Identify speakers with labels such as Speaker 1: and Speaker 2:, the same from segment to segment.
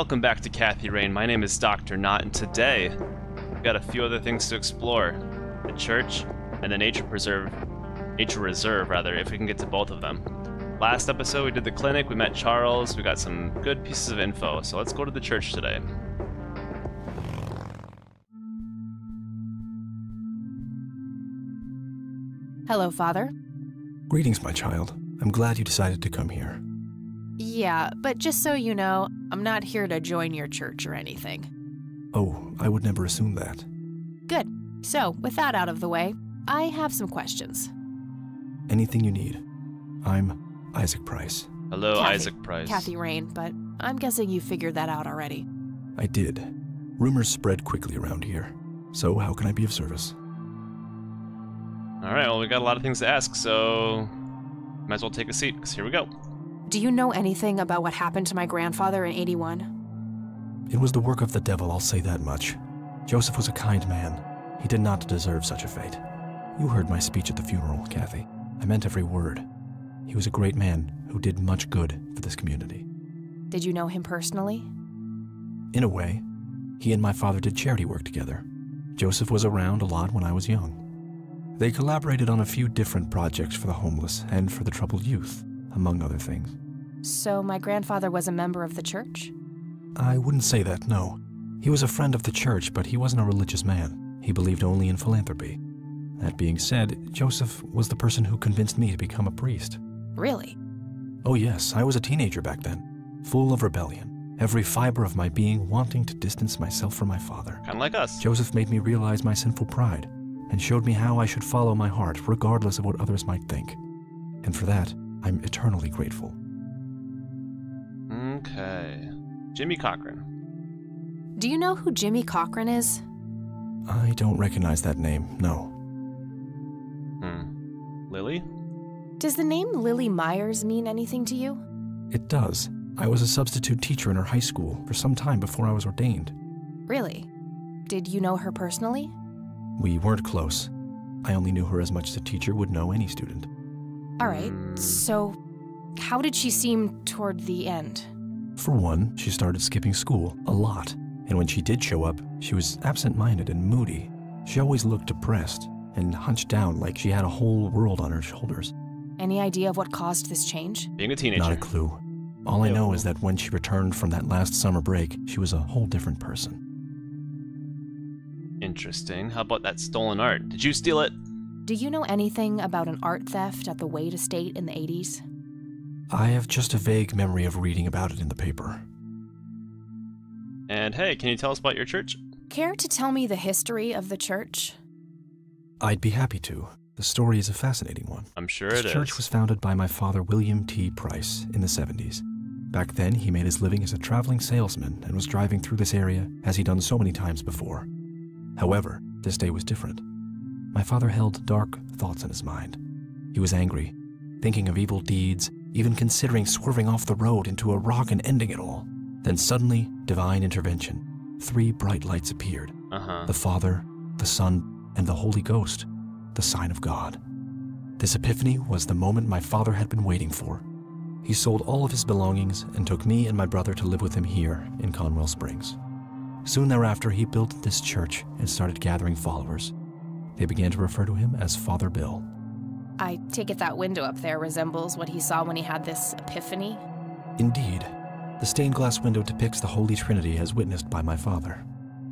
Speaker 1: Welcome back to Kathy Rain. My name is Dr. Nought, and today we've got a few other things to explore. The church and the nature reserve, if we can get to both of them. Last episode we did the clinic, we met Charles, we got some good pieces of info, so let's go to the church today.
Speaker 2: Hello, Father.
Speaker 3: Greetings, my child. I'm glad you decided to come here.
Speaker 2: Yeah, but just so you know, I'm not here to join your church or anything.
Speaker 3: Oh, I would never assume that.
Speaker 2: Good. So, with that out of the way, I have some questions.
Speaker 3: Anything you need. I'm Isaac Price.
Speaker 1: Hello,
Speaker 2: Kathy,
Speaker 1: Isaac Price.
Speaker 2: Kathy Rain, but I'm guessing you figured that out already.
Speaker 3: I did. Rumors spread quickly around here. So how can I be of service?
Speaker 1: Alright, well, we got a lot of things to ask, so might as well take a seat, because here we go.
Speaker 2: Do you know anything about what happened to my grandfather in '81?
Speaker 3: It was the work of the devil, I'll say that much. Joseph was a kind man. He did not deserve such a fate. You heard my speech at the funeral, Kathy. I meant every word. He was a great man who did much good for this community.
Speaker 2: Did you know him personally?
Speaker 3: In a way, he and my father did charity work together. Joseph was around a lot when I was young. They collaborated on a few different projects for the homeless and for the troubled youth, among other things.
Speaker 2: So my grandfather was a member of the church?
Speaker 3: I wouldn't say that, no. He was a friend of the church, but he wasn't a religious man. He believed only in philanthropy. That being said, Joseph was the person who convinced me to become a priest.
Speaker 2: Really?
Speaker 3: Oh yes, I was a teenager back then, full of rebellion, every fiber of my being wanting to distance myself from my father.
Speaker 1: Kind of like us.
Speaker 3: Joseph made me realize my sinful pride and showed me how I should follow my heart regardless of what others might think. And for that, I'm eternally grateful.
Speaker 1: Okay. Jimmy Cochran.
Speaker 2: Do you know who Jimmy Cochran is?
Speaker 3: I don't recognize that name, no.
Speaker 1: Lily?
Speaker 2: Does the name Lily Myers mean anything to you?
Speaker 3: It does. I was a substitute teacher in her high school for some time before I was ordained.
Speaker 2: Really? Did you know her personally?
Speaker 3: We weren't close. I only knew her as much as a teacher would know any student.
Speaker 2: All right, so how did she seem toward the end?
Speaker 3: For one, she started skipping school a lot. And when she did show up, she was absent-minded and moody. She always looked depressed and hunched down like she had a whole world on her shoulders.
Speaker 2: Any idea of what caused this change?
Speaker 1: Being a teenager.
Speaker 3: Not a clue. All I know is that when she returned from that last summer break, she was a whole different person.
Speaker 1: Interesting. How about that stolen art? Did you steal it?
Speaker 2: Do you know anything about an art theft at the Wade Estate in the '80s?
Speaker 3: I have just a vague memory of reading about it in the paper.
Speaker 1: And hey, can you tell us about your church?
Speaker 2: Care to tell me the history of the church?
Speaker 3: I'd be happy to. The story is a fascinating one.
Speaker 1: I'm sure
Speaker 3: This
Speaker 1: it is.
Speaker 3: church was founded by my father, William T. Price, in the 70s. Back then, he made his living as a traveling salesman and was driving through this area as he'd done so many times before. However, this day was different. My father held dark thoughts in his mind. He was angry, thinking of evil deeds, even considering swerving off the road into a rock and ending it all. Then suddenly, divine intervention. 3 bright lights appeared. The Father, the Son, and the Holy Ghost, the sign of God. This epiphany was the moment my father had been waiting for. He sold all of his belongings and took me and my brother to live with him here in Conwell Springs. Soon thereafter, he built this church and started gathering followers. They began to refer to him as Father Bill.
Speaker 2: I take it that window up there resembles what he saw when he had this epiphany?
Speaker 3: Indeed, the stained glass window depicts the Holy Trinity as witnessed by my father.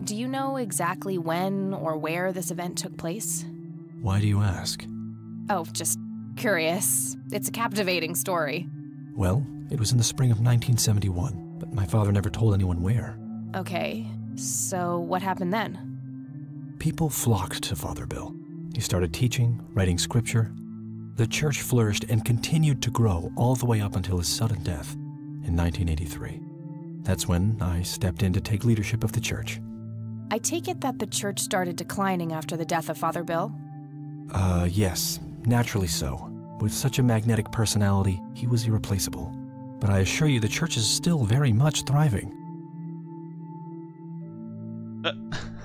Speaker 2: Do you know exactly when or where this event took place?
Speaker 3: Why do you ask?
Speaker 2: Oh, just curious. It's a captivating story.
Speaker 3: Well, it was in the spring of 1971, but my father never told anyone where.
Speaker 2: Okay, so what happened then?
Speaker 3: People flocked to Father Bill. He started teaching, writing scripture. The church flourished and continued to grow all the way up until his sudden death in 1983. That's when I stepped in to take leadership of the church.
Speaker 2: I take it that the church started declining after the death of Father Bill?
Speaker 3: Yes, naturally so. With such a magnetic personality, he was irreplaceable. But I assure you the church is still very much thriving.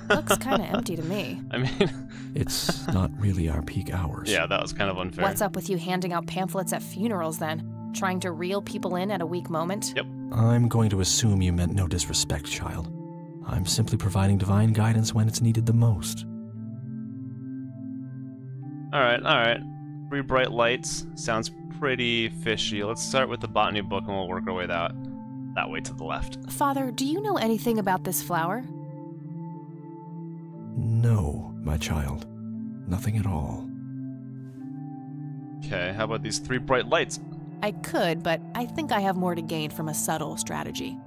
Speaker 2: Looks kind of empty to me.
Speaker 1: I mean...
Speaker 3: It's not really our peak hours.
Speaker 1: Yeah, that was kind of unfair.
Speaker 2: What's up with you handing out pamphlets at funerals then? Trying to reel people in at a weak moment?
Speaker 1: Yep.
Speaker 3: I'm going to assume you meant no disrespect, child. I'm simply providing divine guidance when it's needed the most.
Speaker 1: Alright, alright. 3 bright lights. Sounds pretty fishy. Let's start with the botany book and we'll work our way that way to the left.
Speaker 2: Father, do you know anything about this flower?
Speaker 3: No, my child. Nothing at all.
Speaker 1: Okay, how about these 3 bright lights?
Speaker 2: I could, but I think I have more to gain from a subtle strategy.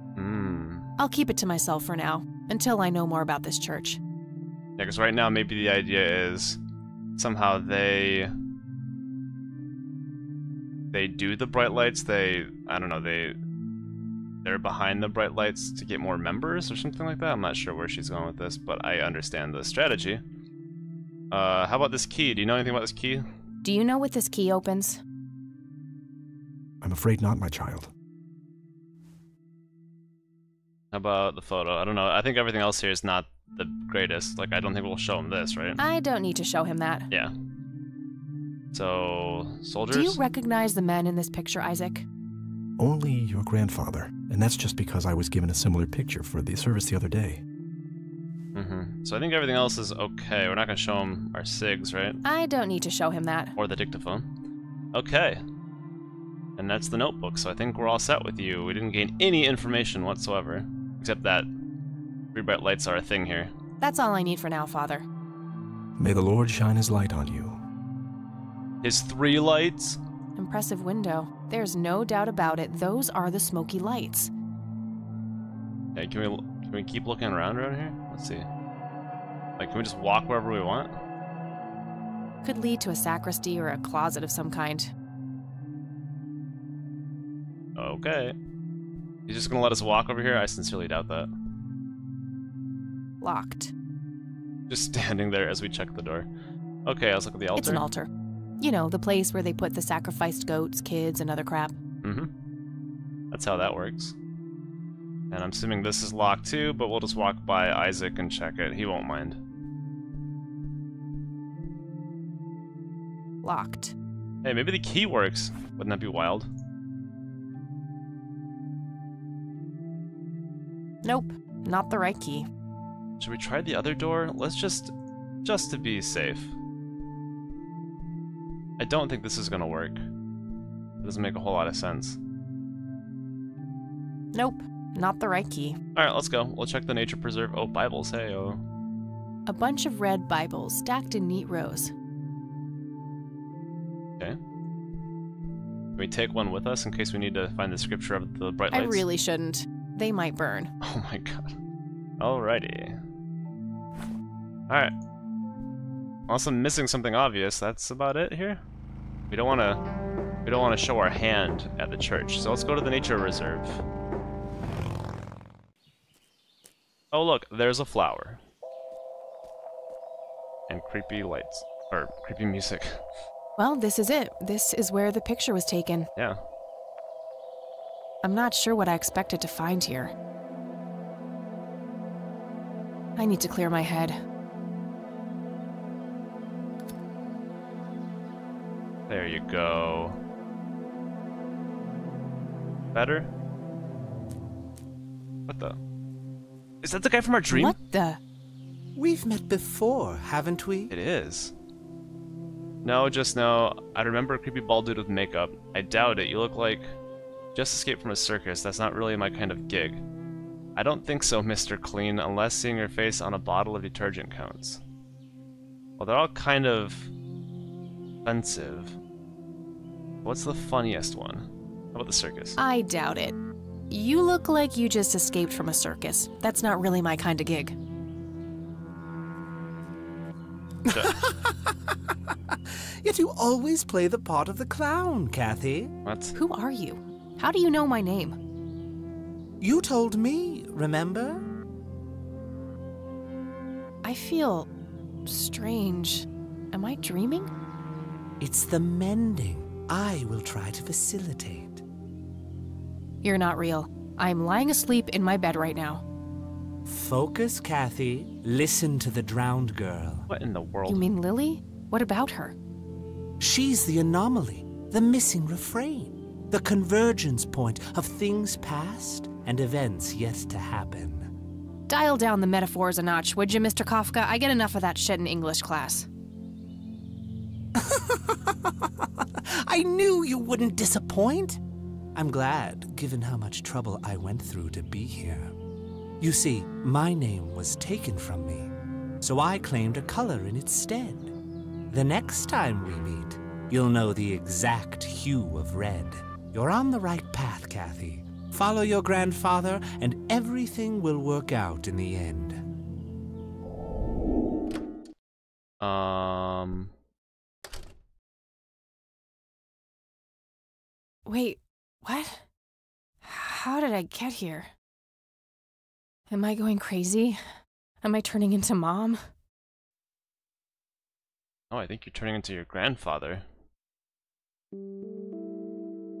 Speaker 2: I'll keep it to myself for now, until I know more about this church.
Speaker 1: Yeah, because right now maybe the idea is somehow they do the bright lights, I don't know, they're behind the bright lights to get more members or something like that. I'm not sure where she's going with this, but I understand the strategy. How about this key? Do you know anything about this key?
Speaker 2: Do you know what this key opens?
Speaker 3: I'm afraid not, my child.
Speaker 1: How about the photo? I don't know. I think everything else here is not the greatest. Like, I don't think we'll show him this, right?
Speaker 2: I don't need to show him that.
Speaker 1: Yeah. So, soldiers?
Speaker 2: Do you recognize the men in this picture, Isaac?
Speaker 3: Only your grandfather, and that's just because I was given a similar picture for the service the other day.
Speaker 1: So I think everything else is okay. We're not going to show him our cigs, right?
Speaker 2: I don't need to show him that.
Speaker 1: Or the dictaphone. Okay. And that's the notebook, so I think we're all set with you. We didn't gain any information whatsoever, except that 3 bright lights are a thing here.
Speaker 2: That's all I need for now, Father.
Speaker 3: May the Lord shine his light on you.
Speaker 1: His 3 lights?
Speaker 2: Impressive window. There's no doubt about it. Those are the smoky lights.
Speaker 1: Okay, can we keep looking around here? Let's see. Like, can we just walk wherever we want?
Speaker 2: Could lead to a sacristy or a closet of some kind.
Speaker 1: Okay. He's just gonna let us walk over here? I sincerely doubt that.
Speaker 2: Locked.
Speaker 1: Just standing there as we check the door. Okay, let's look at the altar.
Speaker 2: It's an altar. You know, the place where they put the sacrificed goats, kids, and other crap.
Speaker 1: That's how that works. And I'm assuming this is locked too, but we'll just walk by Isaac and check it. He won't mind.
Speaker 2: Locked.
Speaker 1: Hey, maybe the key works. Wouldn't that be wild?
Speaker 2: Nope, not the right key.
Speaker 1: Should we try the other door? Let's just to be safe. I don't think this is gonna work. It doesn't make a whole lot of sense.
Speaker 2: Nope, not the right key.
Speaker 1: Alright, let's go. We'll check the nature preserve. Oh, Bibles, hey, oh.
Speaker 2: A bunch of red Bibles stacked in neat rows.
Speaker 1: Okay. Can we take one with us in case we need to find the scripture of the bright lights?
Speaker 2: I really shouldn't. They might burn.
Speaker 1: Oh my god. Alrighty. Alright. Unless I'm missing something obvious, that's about it here. We don't wanna show our hand at the church, so let's go to the nature reserve. Oh look, there's a flower. And creepy lights. Or creepy music.
Speaker 2: Well, this is it. This is where the picture was taken.
Speaker 1: Yeah.
Speaker 2: I'm not sure what I expected to find here. I need to clear my head.
Speaker 1: There you go. Better? What the? Is that the guy from our dream?
Speaker 2: What the?
Speaker 4: We've met before, haven't we?
Speaker 1: It is. No, just no. I remember a creepy bald dude with makeup. I doubt it. You look like just escaped from a circus. That's not really my kind of gig. I don't think so, Mr. Clean, unless seeing your face on a bottle of detergent counts. Well, they're all kind of offensive. What's the funniest one? How about the circus?
Speaker 2: I doubt it. You look like you just escaped from a circus. That's not really my kind of gig.
Speaker 4: Yet you always play the part of the clown, Kathy.
Speaker 1: What?
Speaker 2: Who are you? How do you know my name?
Speaker 4: You told me, remember?
Speaker 2: I feel strange. Am I dreaming?
Speaker 4: It's the mending I will try to facilitate.
Speaker 2: You're not real. I'm lying asleep in my bed right now.
Speaker 4: Focus, Kathy. Listen to the drowned girl.
Speaker 1: What in the world?
Speaker 2: You mean Lily? What about her?
Speaker 4: She's the anomaly, the missing refrain. The convergence point of things past and events yet to happen.
Speaker 2: Dial down the metaphors a notch, would you, Mr. Kafka? I get enough of that shit in English class.
Speaker 4: I knew you wouldn't disappoint. I'm glad, given how much trouble I went through to be here. You see, my name was taken from me, so I claimed a color in its stead. The next time we meet, you'll know the exact hue of red. You're on the right path, Kathy. Follow your grandfather, and everything will work out in the end.
Speaker 2: Wait, what? How did I get here? Am I going crazy? Am I turning into Mom?
Speaker 1: Oh, I think you're turning into your grandfather.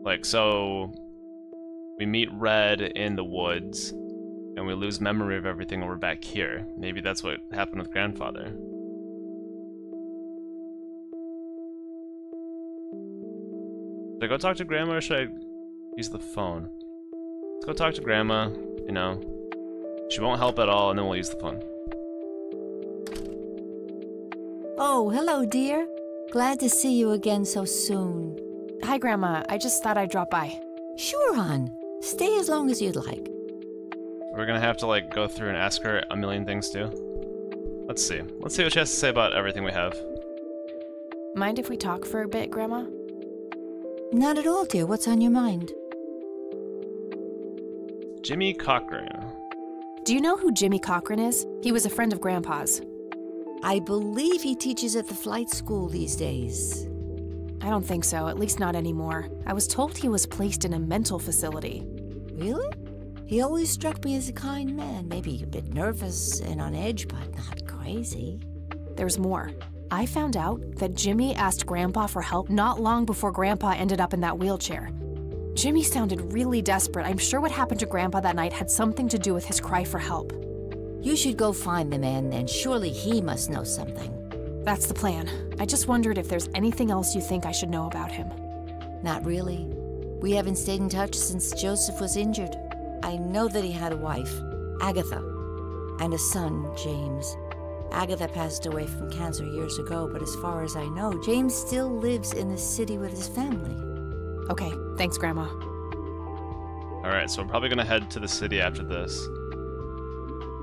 Speaker 1: Like, so we meet Red in the woods, and we lose memory of everything, and we're back here. Maybe that's what happened with Grandfather. Should I go talk to Grandma, or should I use the phone? Let's go talk to Grandma, you know. She won't help at all, and then we'll use the phone.
Speaker 5: Oh, hello, dear. Glad to see you again so soon.
Speaker 2: Hi, Grandma. I just thought I'd drop by.
Speaker 5: Sure, hon. Stay as long as you'd like.
Speaker 1: We're gonna have to, like, go through and ask her a million things, too. Let's see. Let's see what she has to say about everything we have.
Speaker 2: Mind if we talk for a bit, Grandma?
Speaker 5: Not at all, dear. What's on your mind?
Speaker 1: Jimmy Cochran.
Speaker 2: Do you know who Jimmy Cochran is? He was a friend of Grandpa's.
Speaker 5: I believe he teaches at the flight school these days.
Speaker 2: I don't think so, at least not anymore. I was told he was placed in a mental facility.
Speaker 5: Really? He always struck me as a kind man, maybe a bit nervous and on edge, but not crazy.
Speaker 2: There's more. I found out that Jimmy asked Grandpa for help not long before Grandpa ended up in that wheelchair. Jimmy sounded really desperate. I'm sure what happened to Grandpa that night had something to do with his cry for help.
Speaker 5: You should go find the man then. Surely he must know something.
Speaker 2: That's the plan. I just wondered if there's anything else you think I should know about him.
Speaker 5: Not really. We haven't stayed in touch since Joseph was injured. I know that he had a wife, Agatha, and a son, James. Agatha passed away from cancer years ago, but as far as I know, James still lives in the city with his family.
Speaker 2: Okay, thanks, Grandma.
Speaker 1: Alright, so we're probably gonna head to the city after this.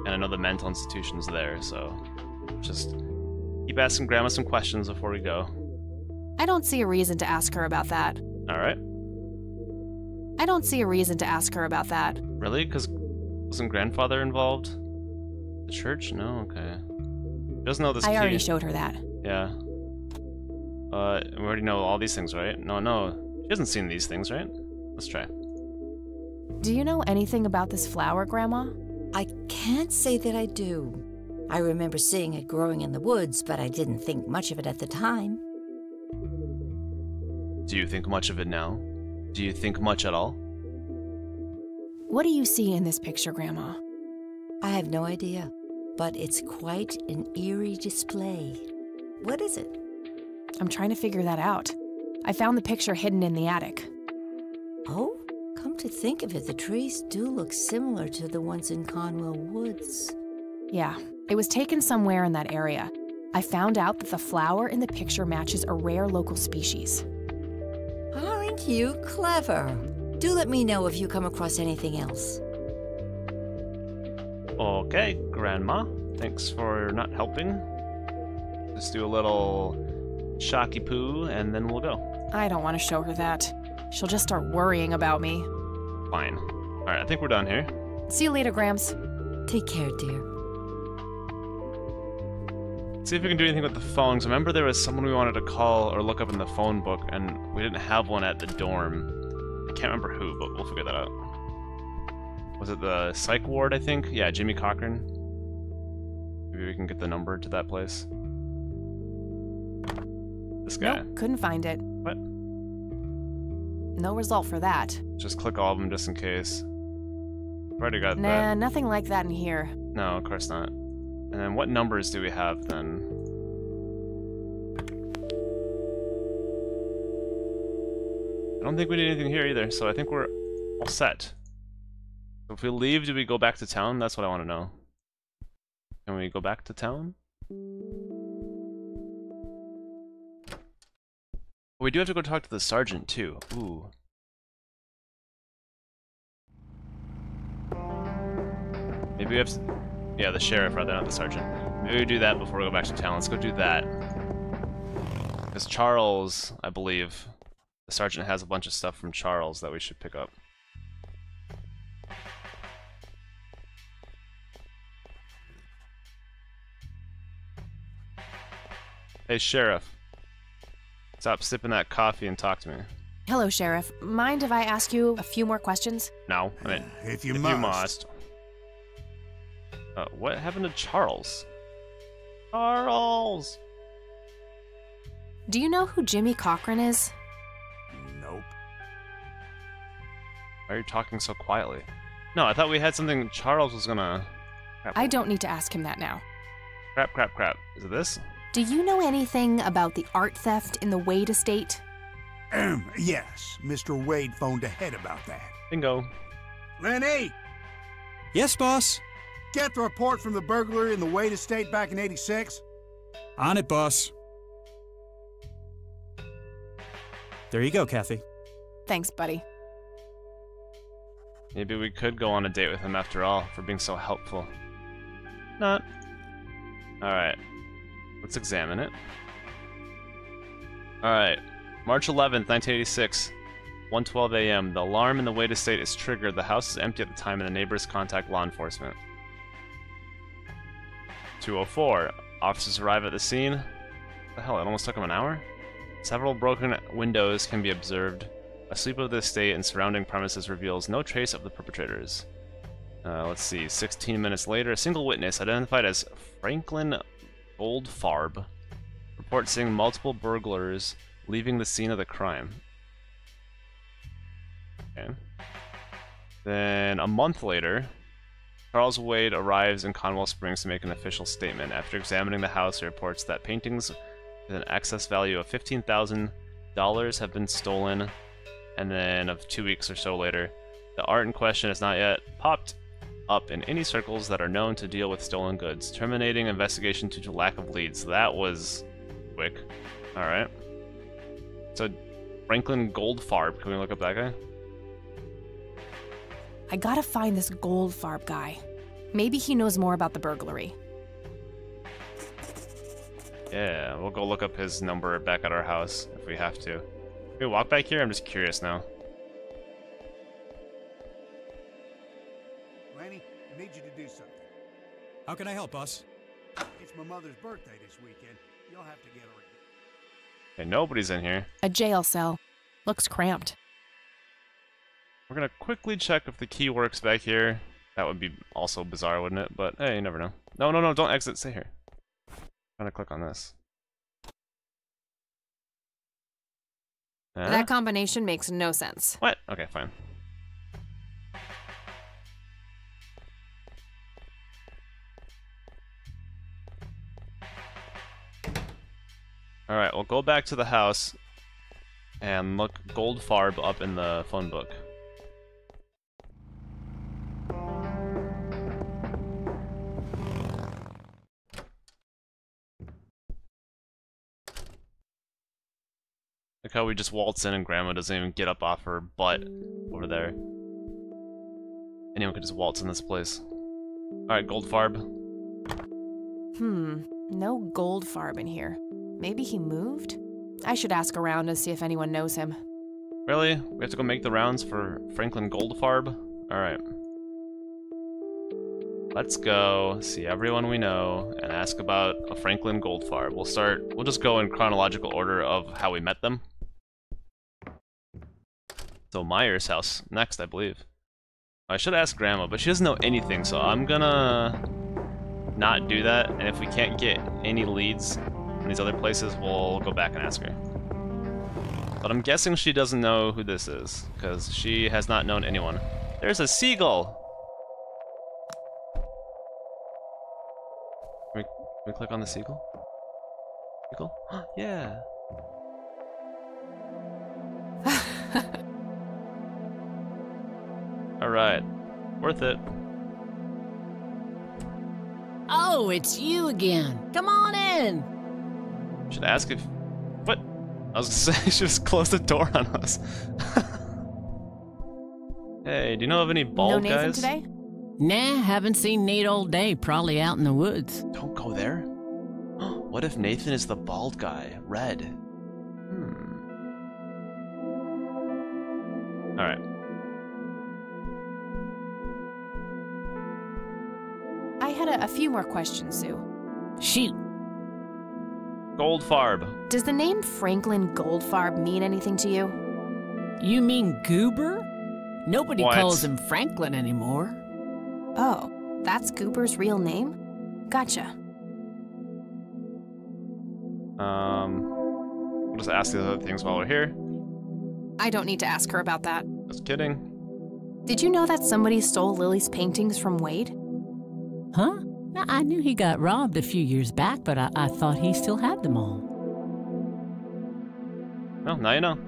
Speaker 1: And I know the mental institution's there, so just keep asking Grandma some questions before we go.
Speaker 2: I don't see a reason to ask her about that.
Speaker 1: Alright.
Speaker 2: I don't see a reason to ask her about that.
Speaker 1: Really? Because wasn't Grandfather involved? The church? No? Okay. She doesn't know this key.
Speaker 2: I already showed her that.
Speaker 1: Yeah. We already know all these things, right? No. She hasn't seen these things, right? Let's try.
Speaker 2: Do you know anything about this flower, Grandma?
Speaker 5: I can't say that I do. I remember seeing it growing in the woods, but I didn't think much of it at the time.
Speaker 1: Do you think much of it now? Do you think much at all?
Speaker 2: What do you see in this picture, Grandma?
Speaker 5: I have no idea, but it's quite an eerie display. What is it?
Speaker 2: I'm trying to figure that out. I found the picture hidden in the attic.
Speaker 5: Oh, come to think of it, the trees do look similar to the ones in Conwell Woods.
Speaker 2: Yeah, it was taken somewhere in that area. I found out that the flower in the picture matches a rare local species.
Speaker 5: Aren't you clever? Do let me know if you come across anything else.
Speaker 1: Okay, Grandma. Thanks for not helping. Just do a little shocky poo, and then we'll go.
Speaker 2: I don't want to show her that. She'll just start worrying about me.
Speaker 1: Fine. Alright, I think we're done here.
Speaker 2: See you later, Grams.
Speaker 5: Take care, dear.
Speaker 1: See if we can do anything with the phones. Remember there was someone we wanted to call or look up in the phone book, and we didn't have one at the dorm. I can't remember who, but we'll figure that out. Was it the psych ward, I think? Yeah, Jimmy Cochran. Maybe we can get the number to that place. This guy.
Speaker 2: Nope, couldn't find it.
Speaker 1: What?
Speaker 2: No result for that.
Speaker 1: Just click all of them just in case. I've already got
Speaker 2: Nah,
Speaker 1: that.
Speaker 2: nothing like that in here.
Speaker 1: No, of course not. And then what numbers do we have then? I don't think we need anything here either, so I think we're all set. So if we leave, do we go back to town? That's what I want to know. Can we go back to town? We do have to go talk to the sergeant, too. Ooh. Maybe we have to... Yeah, the sheriff rather, not the sergeant. Maybe we do that before we go back to town. Let's go do that. Because Charles, I believe, the sergeant has a bunch of stuff from Charles that we should pick up. Hey, Sheriff. Stop sipping that coffee and talk to me.
Speaker 2: Hello, Sheriff. Mind if I ask you a few more questions?
Speaker 1: No, I mean,
Speaker 6: if you must.
Speaker 1: What happened to Charles? Charles!
Speaker 2: Do you know who Jimmy Cochran is?
Speaker 6: Nope.
Speaker 1: Why are you talking so quietly? No, I thought we had something Charles was gonna... Crap.
Speaker 2: I don't need to ask him that now.
Speaker 1: Crap, crap, crap. Is it this?
Speaker 2: Do you know anything about the art theft in the Wade estate?
Speaker 6: Yes. Mr. Wade phoned ahead about that.
Speaker 1: Bingo.
Speaker 6: Lenny!
Speaker 3: Yes, boss.
Speaker 6: Get the report from the burglary in the Wade estate back in '86?
Speaker 3: On it, boss. There you go, Kathy.
Speaker 2: Thanks, buddy.
Speaker 1: Maybe we could go on a date with him after all, for being so helpful. Not. Alright. Let's examine it. Alright. March 11th, 1986. 1:12 a.m. The alarm in the Wade estate is triggered. The house is empty at the time and the neighbors contact law enforcement. 2:04. Officers arrive at the scene. What the hell, it almost took them an hour? Several broken windows can be observed. A sweep of the estate and surrounding premises reveals no trace of the perpetrators. Let's see, 16 minutes later, a single witness, identified as Franklin Goldfarb, reports seeing multiple burglars leaving the scene of the crime. Okay. Then, a month later, Charles Wade arrives in Conwell Springs to make an official statement. After examining the house, he reports that paintings with an excess value of $15,000 have been stolen, and then of 2 weeks or so later, the art in question has not yet popped up in any circles that are known to deal with stolen goods, terminating investigation due to lack of leads. That was quick. Alright. So, Franklin Goldfarb, can we look up that guy?
Speaker 2: I gotta find this Goldfarb guy. Maybe he knows more about the burglary.
Speaker 1: Yeah, we'll go look up his number back at our house if we have to. Can we walk back here? I'm just curious now.
Speaker 6: Lenny, I need you to do something.
Speaker 3: How can I help, boss?
Speaker 6: It's my mother's birthday this weekend. You'll have to get her a...
Speaker 1: Okay, nobody's in here.
Speaker 2: A jail cell. Looks cramped.
Speaker 1: We're gonna quickly check if the key works back here. That would be also bizarre, wouldn't it? But hey, you never know. No, no, no, don't exit. Stay here. I'm gonna click on this.
Speaker 2: That combination makes no sense.
Speaker 1: What? Okay, fine. Alright, we'll go back to the house and look Goldfarb up in the phone book. Look how we just waltz in and Grandma doesn't even get up off her butt over there. Anyone could just waltz in this place. Alright, Goldfarb.
Speaker 2: No Goldfarb in here. Maybe he moved? I should ask around to see if anyone knows him.
Speaker 1: Really? We have to go make the rounds for Franklin Goldfarb? Alright. Let's go see everyone we know and ask about a Franklin Goldfarb. We'll just go in chronological order of how we met them. So Meyer's house next, I believe. I should ask Grandma, but she doesn't know anything, so I'm gonna not do that, and if we can't get any leads in these other places, we'll go back and ask her. But I'm guessing she doesn't know who this is, because she has not known anyone. There's a seagull! Can we click on the seagull? Seagull? Yeah! Alright. Worth it.
Speaker 7: Oh, it's you again. Come on in.
Speaker 1: Should ask if... What? I was gonna say, just close the door on us. Hey, do you know of any bald
Speaker 2: No Nathan
Speaker 1: guys?
Speaker 2: today?
Speaker 7: Nah, haven't seen Nate all day. Probably out in the woods.
Speaker 1: Don't go there. What if Nathan is the bald guy? Red. Alright.
Speaker 2: I had a few more questions, Sue.
Speaker 7: Shoot.
Speaker 1: Goldfarb.
Speaker 2: Does the name Franklin Goldfarb mean anything to you?
Speaker 7: You mean Goober? Nobody
Speaker 1: What?
Speaker 7: calls him Franklin anymore.
Speaker 2: Oh, that's Goober's real name? Gotcha.
Speaker 1: We'll just ask the other things while we're here.
Speaker 2: I don't need to ask her about that.
Speaker 1: Just kidding.
Speaker 2: Did you know that somebody stole Lily's paintings from Wade?
Speaker 7: Huh? I knew he got robbed a few years back, but I thought he still had them all.
Speaker 1: Well, now you know.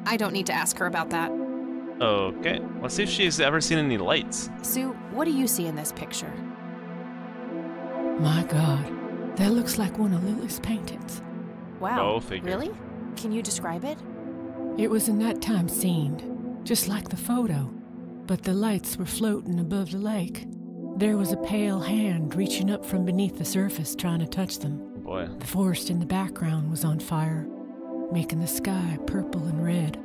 Speaker 2: I don't need to ask her about that.
Speaker 1: Okay, let's see if she's ever seen any lights.
Speaker 2: Sue, what do you see in this picture?
Speaker 7: My God, that looks like one of Lily's paintings.
Speaker 2: Wow,
Speaker 1: Go figure.
Speaker 2: really? Can you describe it?
Speaker 7: It was a nighttime scene, just like the photo, but the lights were floating above the lake. There was a pale hand reaching up from beneath the surface trying to touch them.
Speaker 1: Oh boy.
Speaker 7: The forest in the background was on fire, making the sky purple and red.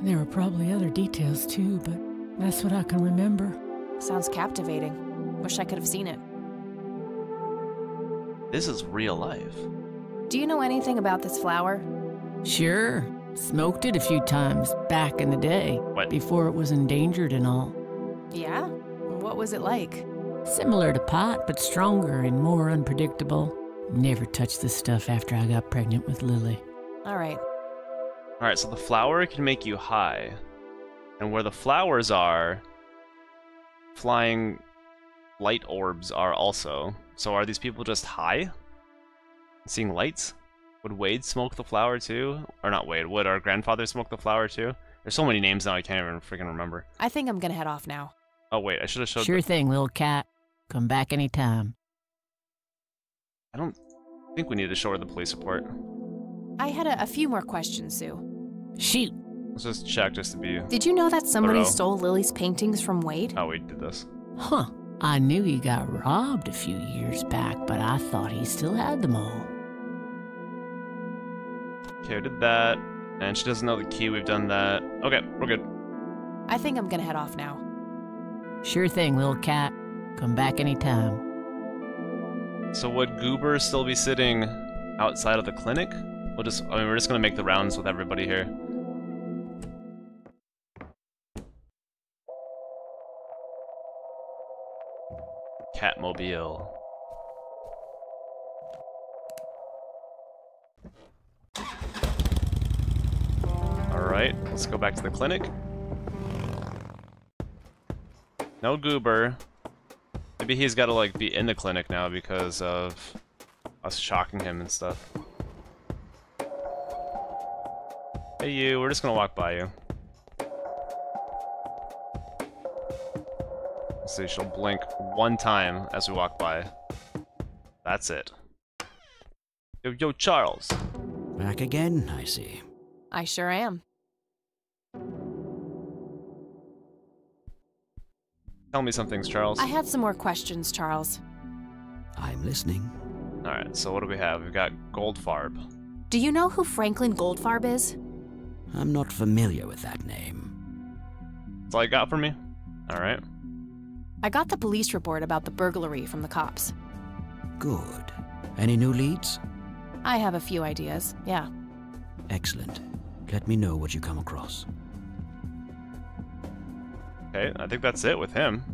Speaker 7: There were probably other details too, but that's what I can remember.
Speaker 2: Sounds captivating. Wish I could have seen it.
Speaker 1: This is real life.
Speaker 2: Do you know anything about this flower?
Speaker 7: Sure, smoked it a few times back in the day,
Speaker 1: What?
Speaker 7: before it was endangered and all.
Speaker 2: Yeah? What was it like?
Speaker 7: Similar to pot, but stronger and more unpredictable. Never touched this stuff after I got pregnant with Lily.
Speaker 2: All right.
Speaker 1: Alright, so the flower can make you high. And where the flowers are, flying light orbs are also. So are these people just high? Seeing lights? Would Wade smoke the flower too? Or not Wade, would our grandfather smoke the flower too? There's so many names now I can't even freaking remember.
Speaker 2: I think I'm gonna head off now.
Speaker 1: Oh wait, I should have showed
Speaker 7: Sure thing, little cat. Come back anytime.
Speaker 1: I don't think we need to show her the police report.
Speaker 2: I had a few more questions, Sue.
Speaker 7: Shoot.
Speaker 1: Let's just check just to be...
Speaker 2: Did you know that somebody
Speaker 1: Thorough.
Speaker 2: stole Lily's paintings from Wade?
Speaker 1: Oh, we did this.
Speaker 7: Huh. I knew he got robbed a few years back, but I thought he still had them all.
Speaker 1: Okay, we did that. And she doesn't know the key, we've done that. Okay, we're good.
Speaker 2: I think I'm gonna head off now.
Speaker 7: Sure thing, little cat. Come back anytime.
Speaker 1: So would Goober still be sitting outside of the clinic? We're just gonna make the rounds with everybody here. Catmobile. Alright, let's go back to the clinic. No Goober. Maybe he's gotta like be in the clinic now because of us shocking him and stuff. Hey you, we're just gonna walk by you. Let's see, she'll blink one time as we walk by. That's it. Yo, Charles.
Speaker 8: Back again, I see.
Speaker 2: I sure am.
Speaker 1: Tell me some things, Charles.
Speaker 2: I had some more questions, Charles.
Speaker 8: I'm listening.
Speaker 1: Alright, so what do we have? We've got Goldfarb.
Speaker 2: Do you know who Franklin Goldfarb is?
Speaker 8: I'm not familiar with that name.
Speaker 1: That's all you got for me? Alright.
Speaker 2: I got the police report about the burglary from the cops.
Speaker 8: Good. Any new leads?
Speaker 2: I have a few ideas, yeah.
Speaker 8: Excellent. Let me know what you come across.
Speaker 1: Okay, I think that's it with him.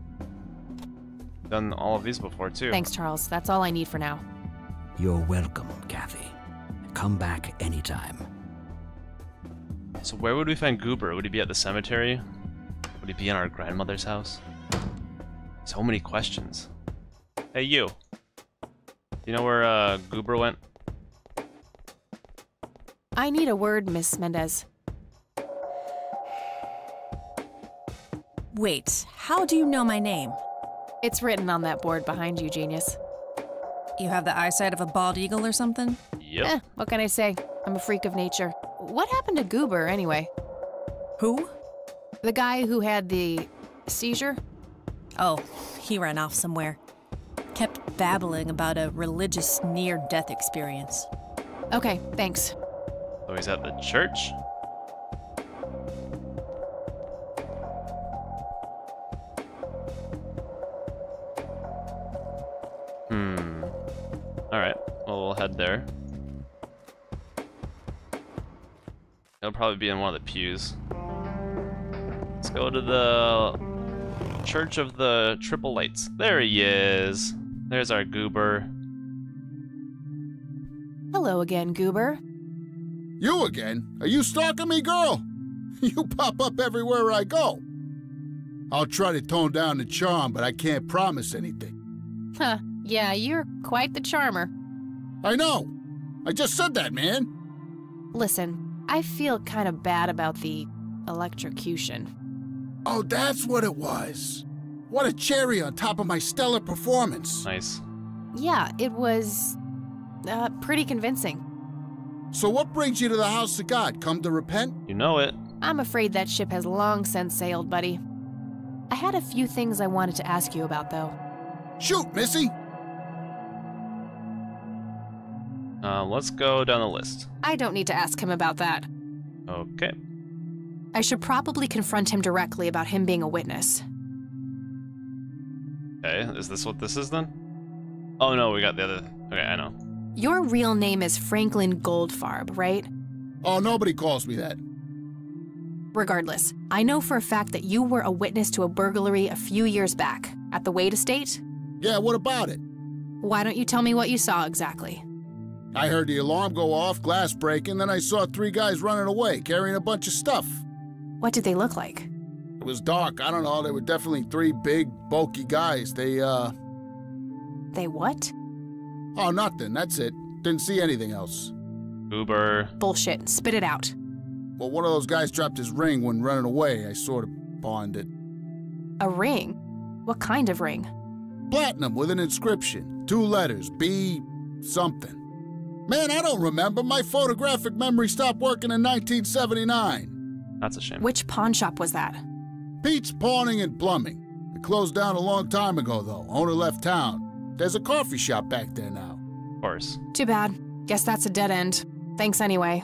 Speaker 1: Done all of these before, too.
Speaker 2: Thanks, Charles. That's all I need for now.
Speaker 8: You're welcome, Kathy. Come back anytime.
Speaker 1: So where would we find Goober? Would he be at the cemetery? Would he be in our grandmother's house? So many questions. Hey, you. You know where Goober went?
Speaker 2: I need a word, Miss Mendez.
Speaker 9: Wait, how do you know my name?
Speaker 2: It's written on that board behind you, genius.
Speaker 9: You have the eyesight of a bald eagle or something?
Speaker 1: Yep.
Speaker 2: What can I say? I'm a freak of nature. What happened to Goober, anyway?
Speaker 9: Who?
Speaker 2: The guy who had the seizure?
Speaker 9: Oh, he ran off somewhere. Kept babbling about a religious near-death experience.
Speaker 2: Okay, thanks.
Speaker 1: So he's at the church? Alright, well, we'll head there. It'll probably be in one of the pews. Let's go to the Church of the Triple Lights. There he is. There's our Goober.
Speaker 2: Hello again, Goober.
Speaker 10: You again? Are you stalking me, girl? You pop up everywhere I go. I'll try to tone down the charm, but I can't promise anything.
Speaker 2: Huh, yeah, you're quite the charmer.
Speaker 10: I know. I just said that, man.
Speaker 2: Listen, I feel kind of bad about the electrocution.
Speaker 10: Oh, that's what it was. What a cherry on top of my stellar performance.
Speaker 1: Nice.
Speaker 2: Yeah, it was pretty convincing.
Speaker 10: So what brings you to the house of God? Come to repent?
Speaker 1: You know it.
Speaker 2: I'm afraid that ship has long since sailed, buddy. I had a few things I wanted to ask you about, though.
Speaker 10: Shoot, Missy!
Speaker 1: Let's go down the list.
Speaker 2: I don't need to ask him about that.
Speaker 1: Okay.
Speaker 2: I should probably confront him directly about him being a witness.
Speaker 1: Okay, is this what this is then? Oh no, we got the other... Okay, I know.
Speaker 2: Your real name is Franklin Goldfarb, right?
Speaker 10: Oh, nobody calls me that.
Speaker 2: Regardless, I know for a fact that you were a witness to a burglary a few years back, at the Wade estate?
Speaker 10: Yeah, what about it?
Speaker 2: Why don't you tell me what you saw exactly?
Speaker 10: I heard the alarm go off, glass breaking, then I saw 3 guys running away, carrying a bunch of stuff.
Speaker 2: What did they look like?
Speaker 10: It was dark, I don't know, they were definitely 3 big, bulky guys. They
Speaker 2: what?
Speaker 10: Oh, nothing, that's it. Didn't see anything else.
Speaker 1: Uber.
Speaker 2: Bullshit, spit it out.
Speaker 10: Well, one of those guys dropped his ring when running away. I sort of pawned it.
Speaker 2: A ring? What kind of ring?
Speaker 10: Platinum with an inscription. 2 letters, B something. Man, I don't remember. My photographic memory stopped working in 1979.
Speaker 1: That's a shame.
Speaker 2: Which pawn shop was that?
Speaker 10: Pete's Pawning and Plumbing. It closed down a long time ago, though. Owner left town. There's a coffee shop back there now.
Speaker 1: Of course.
Speaker 2: Too bad. Guess that's a dead end. Thanks anyway.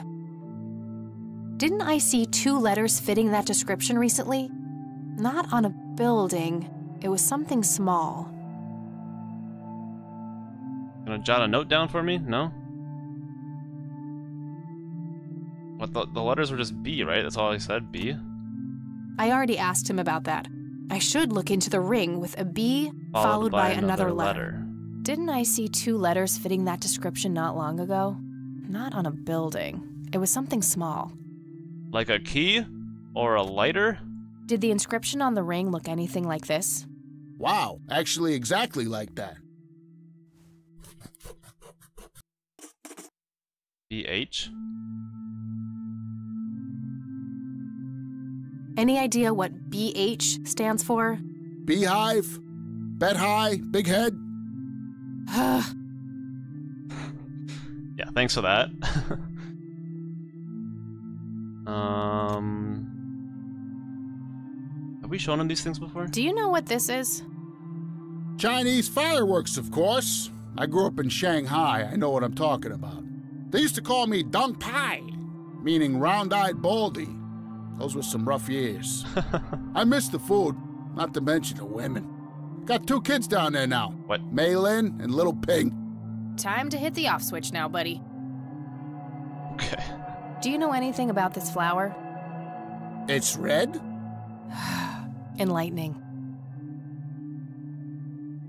Speaker 2: Didn't I see 2 letters fitting that description recently? Not on a building. It was something small.
Speaker 1: Gonna jot a note down for me? No? What, the letters were just B, right? That's all he said, B?
Speaker 2: I already asked him about that. I should look into the ring with a B followed by another letter. Didn't I see 2 letters fitting that description not long ago? Not on a building. It was something small.
Speaker 1: Like a key? Or a lighter?
Speaker 2: Did the inscription on the ring look anything like this?
Speaker 10: Wow, actually exactly like that.
Speaker 1: BH?
Speaker 2: Any idea what BH stands for?
Speaker 10: Beehive? Bet high? Big head?
Speaker 1: Yeah, thanks for that. Have we shown him these things before?
Speaker 2: Do you know what this is?
Speaker 10: Chinese fireworks, of course. I grew up in Shanghai. I know what I'm talking about. They used to call me Dong Pai, meaning round-eyed baldy. Those were some rough years. I miss the food, not to mention the women. Got 2 kids down there now.
Speaker 1: What?
Speaker 10: Maylin and Little Pink.
Speaker 2: Time to hit the off switch now, buddy.
Speaker 1: Okay.
Speaker 2: Do you know anything about this flower?
Speaker 10: It's red?
Speaker 2: Enlightening.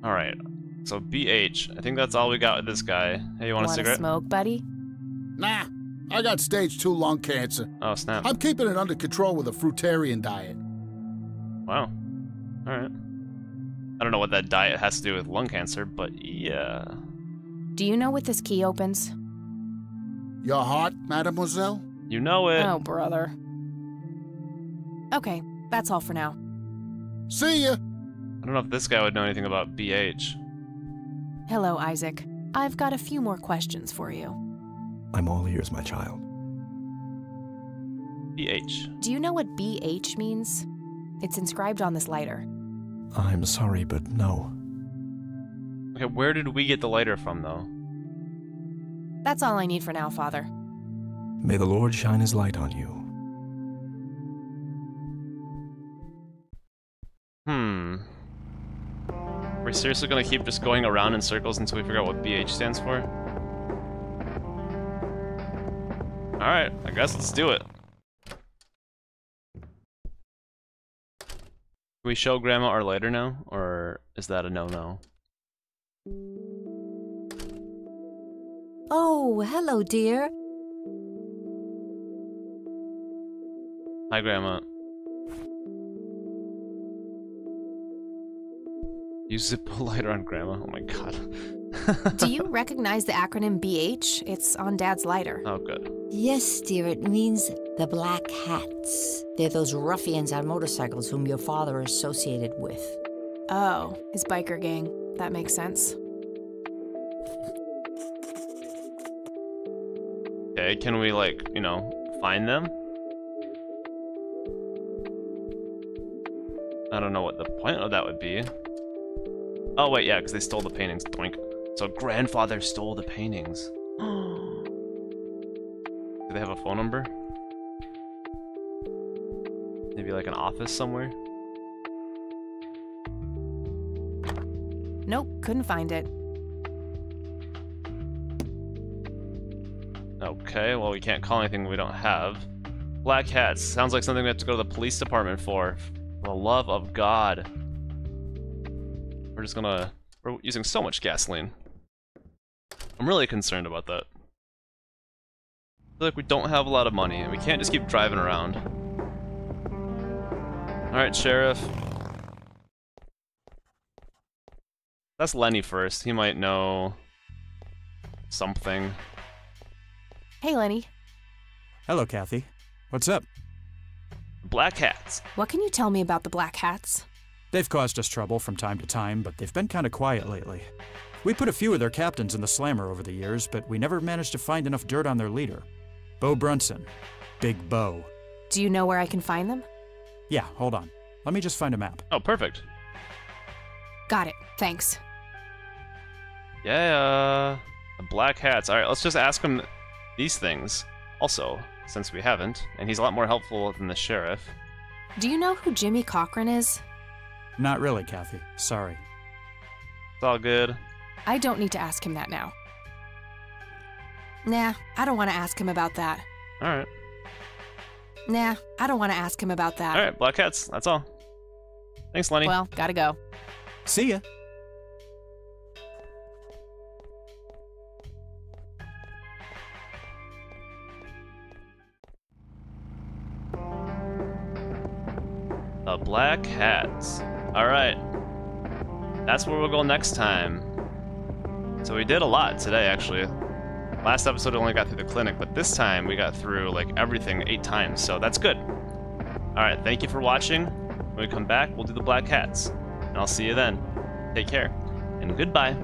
Speaker 1: Alright. So BH. I think that's all we got with this guy. Hey, you want a cigarette?
Speaker 2: Smoke, buddy?
Speaker 10: Nah, I got stage 2 lung cancer.
Speaker 1: Oh, snap.
Speaker 10: I'm keeping it under control with a fruitarian diet.
Speaker 1: Wow. Alright. I don't know what that diet has to do with lung cancer, but yeah.
Speaker 2: Do you know what this key opens?
Speaker 10: Your heart, mademoiselle?
Speaker 1: You know it.
Speaker 2: Oh, brother. Okay, that's all for now.
Speaker 10: See ya!
Speaker 1: I don't know if this guy would know anything about BH.
Speaker 2: Hello, Isaac. I've got a few more questions for you.
Speaker 3: I'm all ears, my child.
Speaker 1: BH.
Speaker 2: Do you know what BH means? It's inscribed on this lighter.
Speaker 3: I'm sorry, but no.
Speaker 1: Okay, where did we get the lighter from, though?
Speaker 2: That's all I need for now, Father.
Speaker 3: May the Lord shine his light on you.
Speaker 1: Are we seriously gonna keep just going around in circles until we figure out what BH stands for? Alright, I guess let's do it. Can we show Grandma our lighter now? Or is that a no-no?
Speaker 5: Oh, hello, dear.
Speaker 1: Hi, Grandma. You zip a lighter on Grandma? Oh my god.
Speaker 2: Do you recognize the acronym BH? It's on Dad's lighter.
Speaker 1: Oh, good.
Speaker 5: Yes, dear, it means the Black Hats. They're those ruffians on motorcycles whom your father associated with.
Speaker 2: Oh, his biker gang. That makes sense.
Speaker 1: Okay, can we, like, you know, find them? I don't know what the point of that would be. Oh, wait, yeah, because they stole the paintings. Doink. So grandfather stole the paintings. Do they have a phone number? Maybe like an office somewhere?
Speaker 2: Nope, couldn't find it.
Speaker 1: Okay, well, we can't call anything we don't have. Black hats. Sounds like something we have to go to the police department for. For the love of God. We're using so much gasoline. I'm really concerned about that. I feel like we don't have a lot of money, and we can't just keep driving around. Alright, Sheriff. That's Lenny first. He might know something.
Speaker 2: Hey, Lenny.
Speaker 11: Hello, Kathy. What's up?
Speaker 1: Black hats.
Speaker 2: What can you tell me about the Black Hats?
Speaker 11: They've caused us trouble from time to time, but they've been kind of quiet lately. We put a few of their captains in the slammer over the years, but we never managed to find enough dirt on their leader. Bo Brunson. Big Bo.
Speaker 2: Do you know where I can find them?
Speaker 11: Yeah, hold on. Let me just find a map.
Speaker 1: Oh, perfect.
Speaker 2: Got it. Thanks.
Speaker 1: Yeah, the black hats. Alright, let's just ask him these things. Also, since we haven't, and he's a lot more helpful than the sheriff.
Speaker 2: Do you know who Jimmy Cochran is?
Speaker 11: Not really, Kathy. Sorry.
Speaker 1: It's all good.
Speaker 2: I don't need to ask him that now. Nah, I don't want to ask him about that.
Speaker 1: Alright.
Speaker 2: Nah, I don't want to ask him about that.
Speaker 1: Alright, black hats. That's all. Thanks, Lenny.
Speaker 2: Well, gotta go.
Speaker 11: See ya.
Speaker 1: The Black Hats. Alright. That's where we'll go next time. So we did a lot today, actually. Last episode we only got through the clinic, but this time we got through, like, everything 8 times, so that's good. Alright, thank you for watching. When we come back, we'll do the Black Hats. And I'll see you then. Take care, and goodbye.